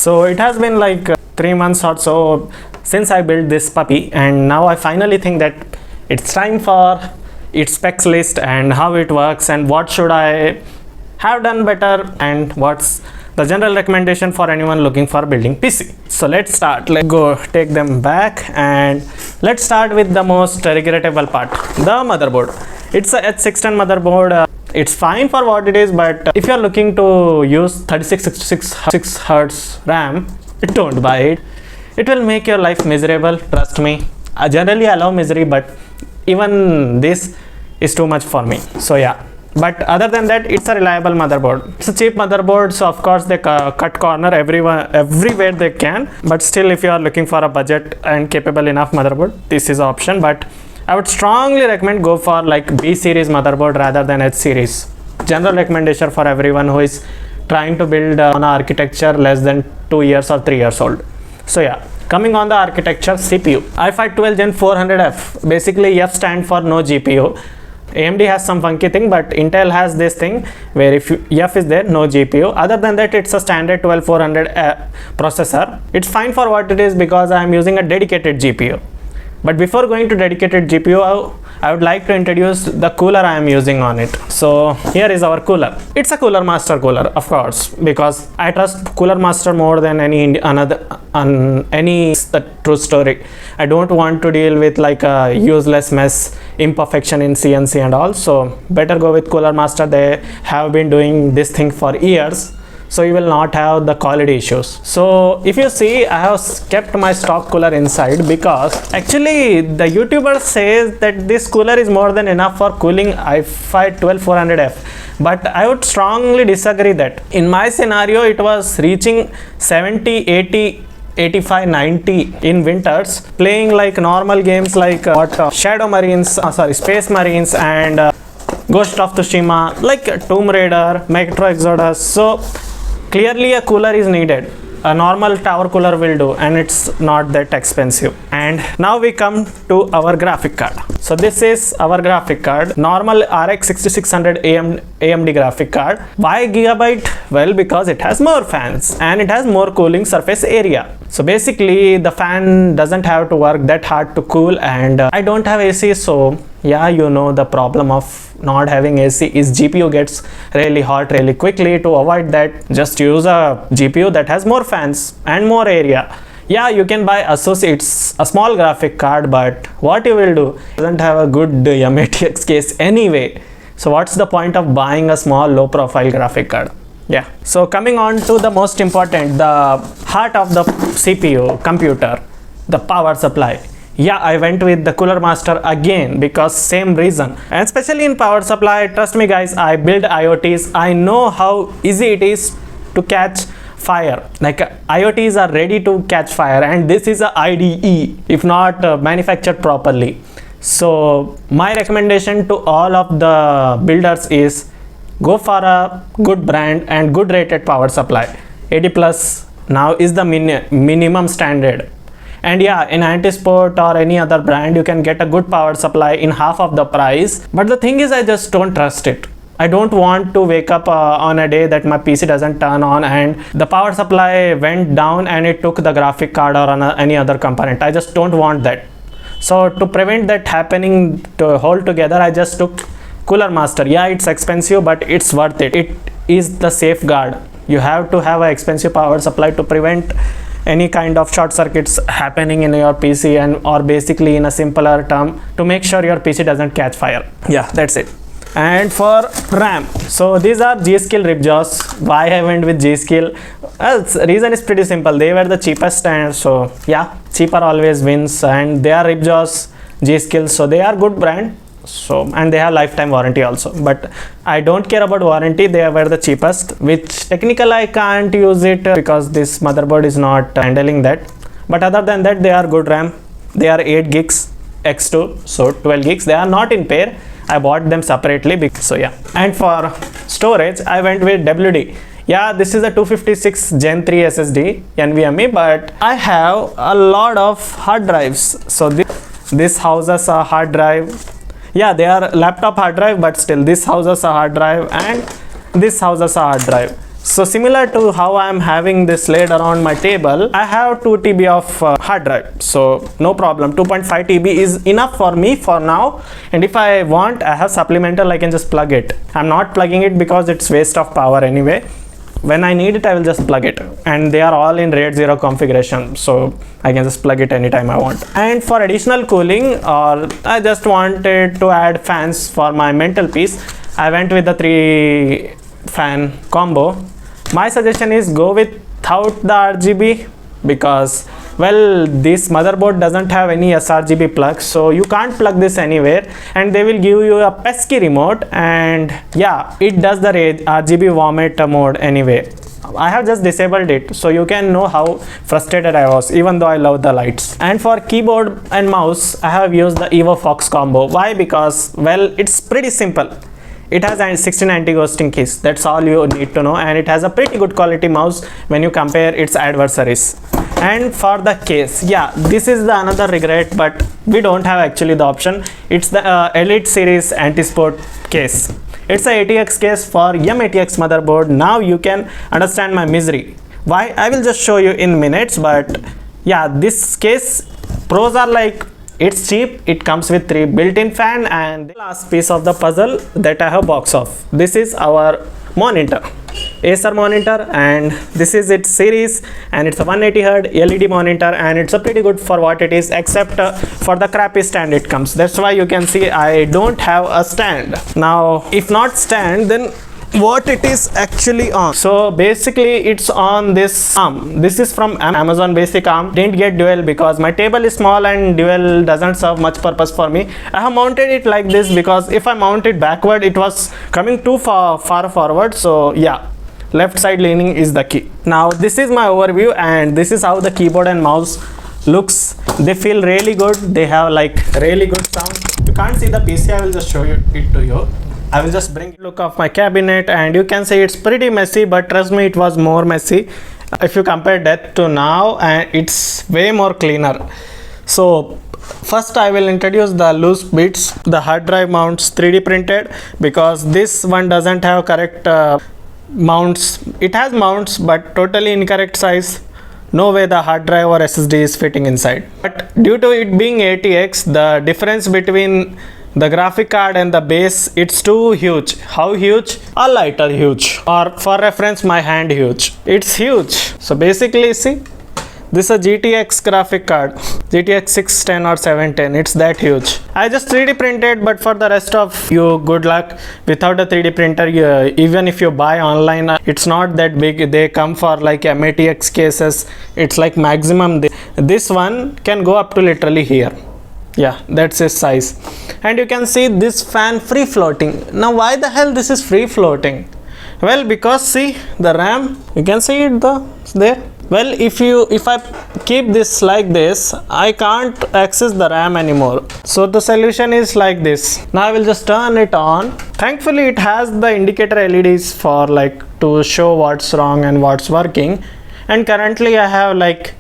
So it has been like 3 months or so since I built this puppy, and now I finally think that it's time for its specs list and how it works and what should I have done better and what's the general recommendation for anyone looking for building PC. So let's start. Let's go take them back and let's start with the most regrettable part, the motherboard. It's a H610 motherboard. It's fine for what it is, but if you're looking to use 3666 Hz RAM, don't buy it. It will make your life miserable, trust me. Generally I love misery, but even this is too much for me. So yeah, but other than that, it's a reliable motherboard. It's a cheap motherboard, so of course they cut corner everywhere they can, but still if you are looking for a budget and capable enough motherboard, this is an option. But I would strongly recommend go for like B series motherboard rather than H series. General recommendation for everyone who is trying to build on an architecture less than 2 years or 3 years old. So yeah, coming on the architecture, CPU i5 12 Gen 400F. Basically F stand for no GPU. AMD has some funky thing, but Intel has this thing where if F is there, no GPU. Other than that, it's a standard 12400 processor. It's fine for what it is because I am using a dedicated GPU. But before going to dedicated GPU, I would like to introduce the cooler I am using on it. So here is our cooler. It's a Cooler Master cooler, of course, because I trust Cooler Master more than any true story. I don't want to deal with like a useless mess, imperfection in CNC and all. So better go with Cooler Master. They have been doing this thing for years, so you will not have the quality issues. So if you see, I have kept my stock cooler inside because actually the YouTuber says that this cooler is more than enough for cooling i5 12400F, but I would strongly disagree that. In my scenario, it was reaching 70, 80, 85, 90 in winters, playing like normal games like Shadow Marines, Space Marines and Ghost of Tsushima, like Tomb Raider, Metro Exodus. So clearly a cooler is needed. A normal tower cooler will do, and it's not that expensive. And now we come to our graphic card. So this is our graphic card, normal RX 6600 AMD graphic card. Why gigabyte? Well, because it has more fans and it has more cooling surface area. So basically the fan doesn't have to work that hard to cool, and I don't have AC, so yeah, you know the problem of not having AC is GPU gets really hot really quickly. To avoid that, just use a GPU that has more fans and more area. Yeah, you can buy Asus, it's a small graphic card, but what you will do, doesn't have a good ATX case anyway. So what's the point of buying a small low profile graphic card? Yeah, so coming on to the most important, the heart of the CPU computer, the power supply. Yeah, I went with the Cooler Master again because same reason, and especially in power supply, trust me guys, I build IoTs. I know how easy it is to catch fire. Like IoTs are ready to catch fire, and this is a IDE if not manufactured properly. So my recommendation to all of the builders is go for a good brand and good rated power supply. 80 plus now is the minimum standard. And yeah, in Antisport or any other brand, you can get a good power supply in half of the price. But the thing is, I just don't trust it. I don't want to wake up on a day that my PC doesn't turn on and the power supply went down and it took the graphic card or any other component. I just don't want that. So to prevent that happening to hold together, I just took Cooler Master. Yeah, it's expensive, but it's worth it. It is the safeguard. You have to have an expensive power supply to prevent any kind of short circuits happening in your PC, and or basically in a simpler term, to make sure your PC doesn't catch fire. Yeah, that's it. And for RAM, so these are G-Skill Ripsaws. Why I went with G-Skill? Well, reason is pretty simple. They were the cheapest, and so yeah, cheaper always wins, and they are Ripsaws, G-Skill, so they are good brand. So, and they have lifetime warranty also, but I don't care about warranty. They were the cheapest, which technically I can't use it because this motherboard is not handling that. But other than that, they are good RAM. They are 8 gigs X2, so 12 gigs. They are not in pair. I bought them separately, so yeah. And for storage, I went with WD. Yeah, this is a 256 Gen 3 SSD NVMe, but I have a lot of hard drives. So this houses a hard drive. Yeah, they are laptop hard drive, but still this houses a hard drive and this houses a hard drive. So similar to how I am having this laid around my table, I have 2 TB of hard drive. So no problem, 2.5 TB is enough for me for now. And if I want, I have supplemental, I can just plug it. I'm not plugging it because it's waste of power anyway. When I need it, I will just plug it. And they are all in RAID 0 configuration. So I can just plug it anytime I want. And for additional cooling, or I just wanted to add fans for my mantelpiece, I went with the 3 fan combo. My suggestion is go without the RGB because, well, this motherboard doesn't have any sRGB plug, so you can't plug this anywhere, and they will give you a pesky remote, and yeah, it does the RGB vomit mode anyway. I have just disabled it, so you can know how frustrated I was, even though I love the lights. And for keyboard and mouse, I have used the EVOFOX combo. Why? Because, well, it's pretty simple. It has 16 anti-ghosting keys. That's all you need to know, and it has a pretty good quality mouse when you compare its adversaries. And for the case, yeah, this is the another regret, but we don't have actually the option. It's the Elite Series anti-sport case. It's a ATX case for M-ATX motherboard. Now you can understand my misery. Why? I will just show you in minutes, but yeah, this case, pros are like, it's cheap, it comes with 3 built-in fan, and the last piece of the puzzle that I have box off. This is our monitor, Acer monitor, and this is its series, and it's a 180Hz LED monitor, and it's a pretty good for what it is, except for the crappy stand it comes. That's why you can see I don't have a stand. Now, if not stand, then what it is actually on. So basically it's on this arm. This is from Amazon basic arm. Didn't get dual because my table is small and dual doesn't serve much purpose for me. I have mounted it like this because if I mount it backward, it was coming too far forward. So yeah, left side leaning is the key. Now this is my overview, and this is how the keyboard and mouse looks. They feel really good. They have like really good sound. You can't see the PC, I will just show it to you. I will just bring a look of my cabinet, and you can see it's pretty messy, but trust me, it was more messy if you compare that to now, and it's way more cleaner. So first I will introduce the loose bits. The hard drive mounts 3D printed because this one doesn't have correct mounts. It has mounts but totally incorrect size. No way the hard drive or SSD is fitting inside. But due to it being ATX, the difference between the graphic card and the base, it's too huge. How huge? A lighter huge, or for reference, my hand huge. It's huge. So basically, see, this is a GTX graphic card, GTX 610 or 710. It's that huge. I just 3D printed, but for the rest of you, good luck. Without a 3D printer, even if you buy online, it's not that big. They come for like M-ATX cases. It's like maximum. This one can go up to literally here. Yeah, that's its size. And you can see this fan free floating. Now why the hell this is free floating? Well, because see the RAM, you can see it there. Well, if I keep this like this, I can't access the RAM anymore. So the solution is like this. Now I will just turn it on. Thankfully it has the indicator LEDs for like to show what's wrong and what's working. And currently I have like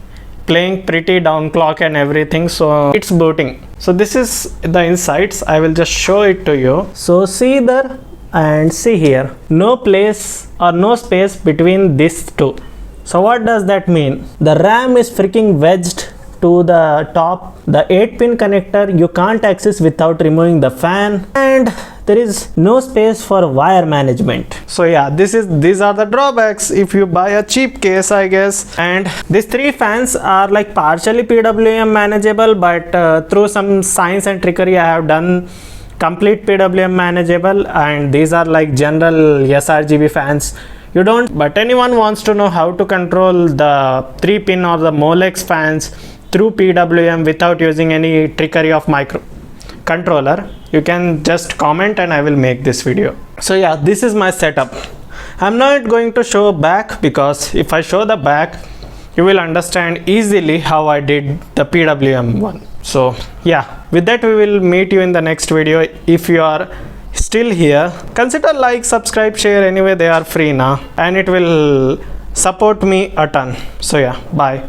playing pretty down clock and everything, so it's booting. So this is the insides. I will just show it to you. So see there and see here, no place or no space between these two. So what does that mean? The RAM is freaking wedged to the top. The 8-pin connector you can't access without removing the fan, and there is no space for wire management. So yeah, these are the drawbacks if you buy a cheap case, I guess. And these 3 fans are like partially PWM manageable, but through some science and trickery I have done complete PWM manageable, and these are like general sRGB fans. You don't, but anyone wants to know how to control the 3-pin or the Molex fans through PWM without using any trickery of microcontroller, you can just comment and I will make this video. So yeah, this is my setup. I'm not going to show back because if I show the back, you will understand easily how I did the PWM one. So yeah, with that we will meet you in the next video. If you are still here, consider like, subscribe, share. Anyway, they are free now and it will support me a ton. So yeah, bye.